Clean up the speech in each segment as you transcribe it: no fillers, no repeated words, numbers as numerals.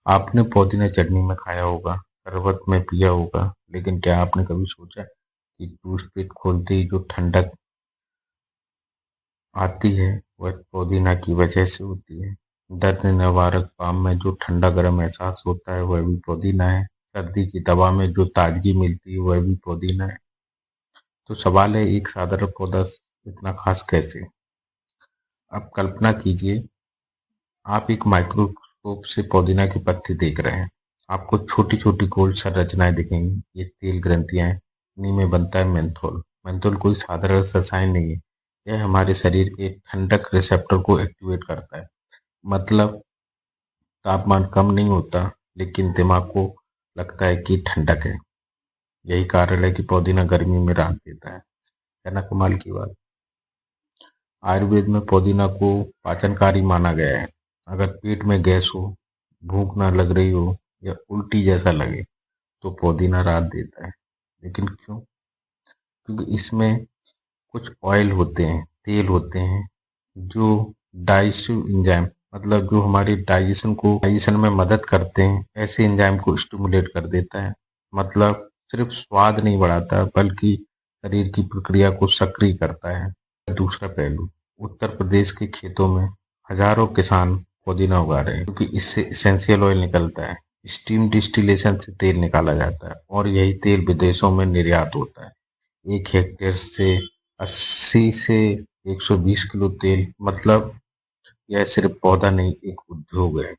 आपने पुदीना चटनी में खाया होगा, शरबत में पिया होगा, लेकिन क्या आपने कभी सोचा कि टूथपिक खोलते ही जो ठंडक आती है वह पुदीना की वजह से होती है। दर्द निवारक बाम में जो ठंडा गर्म एहसास होता है वह भी पुदीना है। सर्दी की दवा में जो ताजगी मिलती है वह भी पुदीना है। तो सवाल है, एक साधारण पौधा इतना खास कैसे? अब कल्पना कीजिए, आप एक माइक्रोस्कोप से पुदीना की पत्ती देख रहे हैं। आपको छोटी छोटी गोल संरचनाएं दिखेंगी, ये तेल ग्रंथियां हैं। इन्हीं में बनता है मेंथोल। मेंथोल कोई साधारण रसायन नहीं है, यह हमारे शरीर के ठंडक रिसेप्टर को एक्टिवेट करता है। मतलब तापमान कम नहीं होता, लेकिन दिमाग को लगता है कि ठंडक है। यही कारण है कि पुदीना गर्मी में राहत देता है। है ना कमाल की बात? आयुर्वेद में पुदीना को पाचनकारी माना गया है। अगर पेट में गैस हो, भूख ना लग रही हो या उल्टी जैसा लगे तो पुदीना राहत देता है। लेकिन क्यों? क्योंकि इसमें कुछ ऑयल होते हैं, तेल होते हैं, जो डाइजेस्टिव एंजाइम, मतलब जो हमारे डाइजेशन में मदद करते हैं, ऐसे एंजाइम को स्टिमुलेट कर देता है। मतलब सिर्फ स्वाद नहीं बढ़ाता, बल्कि शरीर की प्रक्रिया को सक्रिय करता है। दूसरा पहलू, उत्तर प्रदेश के खेतों में हजारों किसान पुदीना उगा रहे हैं, क्योंकि इससे एसेंशियल ऑयल निकलता है। स्टीम डिस्टिलेशन से तेल निकाला जाता है और यही तेल विदेशों में निर्यात होता है। एक हेक्टेयर से 80 से 120 किलो तेल, मतलब यह सिर्फ पौधा नहीं, एक उद्योग है।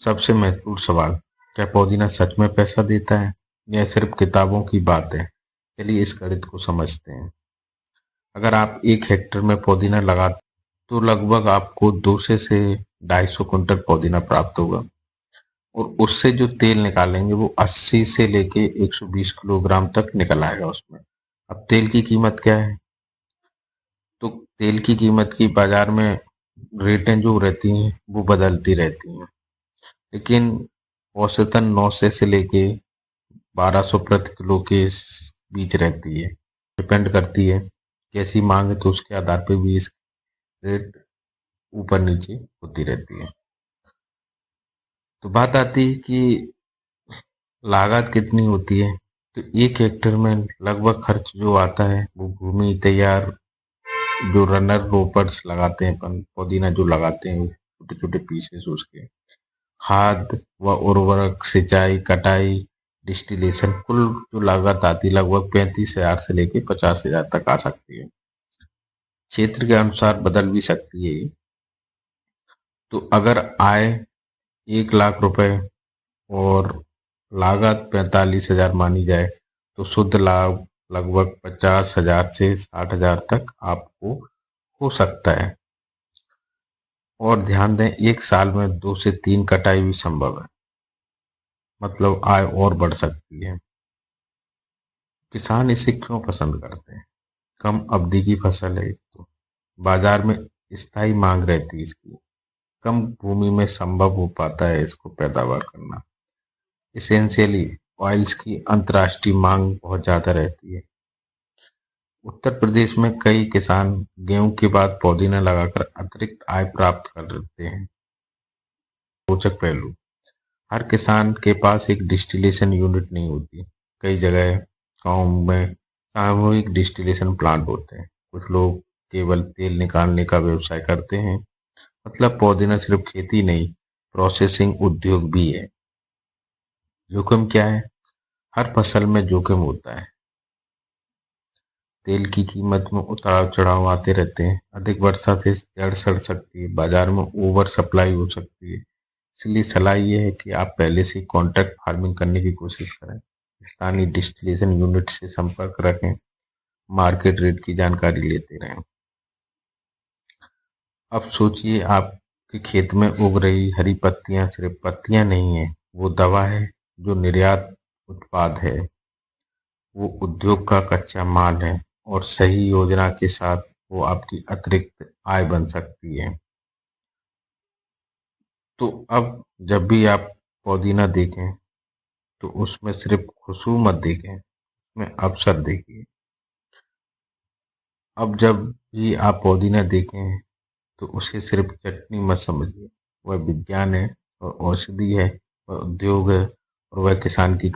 सबसे महत्वपूर्ण सवाल, क्या पुदीना सच में पैसा देता है या सिर्फ किताबों की बात है? चलिए इस गणित को समझते हैं। अगर आप 1 हेक्टेयर में पुदीना लगाते तो लगभग आपको 200 से 250 कुंटल पुदीना प्राप्त होगा, और उससे जो तेल निकालेंगे वो 80 से लेके 120 किलोग्राम तक निकल आएगा उसमें। अब तेल की कीमत क्या है? तो तेल की कीमत की बाजार में रेटें जो रहती हैं वो बदलती रहती हैं, लेकिन औसतन 900 से लेके 1200 प्रति किलो के बीच रहती है। डिपेंड करती है कैसी मांग है, तो उसके आधार पे भी इस रेट ऊपर नीचे होती रहती है। तो बात आती है कि लागत कितनी होती है। तो 1 हेक्टेयर में लगभग खर्च जो आता है वो भूमि तैयार, जो रनर रोपर्स लगाते हैं अपन, पुदीना जो लगाते हैं छोटे छोटे पीसेस उसके, खाद व उर्वरक, सिंचाई, कटाई, डिस्टिलेशन, कुल जो लागत आती है लगभग 35,000 से लेके 50,000 तक आ सकती है। क्षेत्र के अनुसार बदल भी सकती है। तो अगर आय 1 लाख रुपए और लागत 45,000 मानी जाए तो शुद्ध लाभ लगभग 50,000 से 60,000 तक आपको हो सकता है। और ध्यान दें, एक साल में 2 से 3 कटाई भी संभव है, मतलब आय और बढ़ सकती है। किसान इसे क्यों पसंद करते हैं? कम अवधि की फसल है, तो बाजार में स्थायी मांग रहती है इसकी। कम भूमि में संभव हो पाता है इसको पैदावार करना। इसेंशियली ऑयल्स की अंतर्राष्ट्रीय मांग बहुत ज्यादा रहती है। उत्तर प्रदेश में कई किसान गेहूं के बाद पुदीना लगाकर अतिरिक्त आय प्राप्त कर लेते हैं। रोचक पहलू, हर किसान के पास एक डिस्टिलेशन यूनिट नहीं होती। कई जगह गाँव में सामूहिक डिस्टिलेशन प्लांट होते हैं। कुछ लोग केवल तेल निकालने का व्यवसाय करते हैं। मतलब पुदीना सिर्फ खेती नहीं, प्रोसेसिंग उद्योग भी है। जोखिम क्या है? हर फसल में जोखिम होता है। तेल की कीमत में उतार चढ़ाव आते रहते हैं। अधिक वर्षा से जड़ सड़ सकती है, बाजार में ओवर सप्लाई हो सकती है। इसलिए सलाह ये है कि आप पहले से कॉन्ट्रैक्ट फार्मिंग करने की कोशिश करें, स्थानीय डिस्टिलेशन यूनिट से संपर्क रखें, मार्केट रेट की जानकारी लेते रहें। अब सोचिए, आपके खेत में उग रही हरी पत्तियां सिर्फ पत्तियां नहीं है, वो दवा है, जो निर्यात उत्पाद है, वो उद्योग का कच्चा माल है, और सही योजना के साथ वो आपकी अतिरिक्त आय बन सकती है। तो अब जब भी आप पुदीना देखें तो उसमें सिर्फ खुशबू मत देखें, उसमें अवसर देखिए। अब जब भी आप पुदीना देखें तो उसे सिर्फ चटनी मत समझिए, वह विज्ञान है और औषधि है। उद्योग है और वह किसान की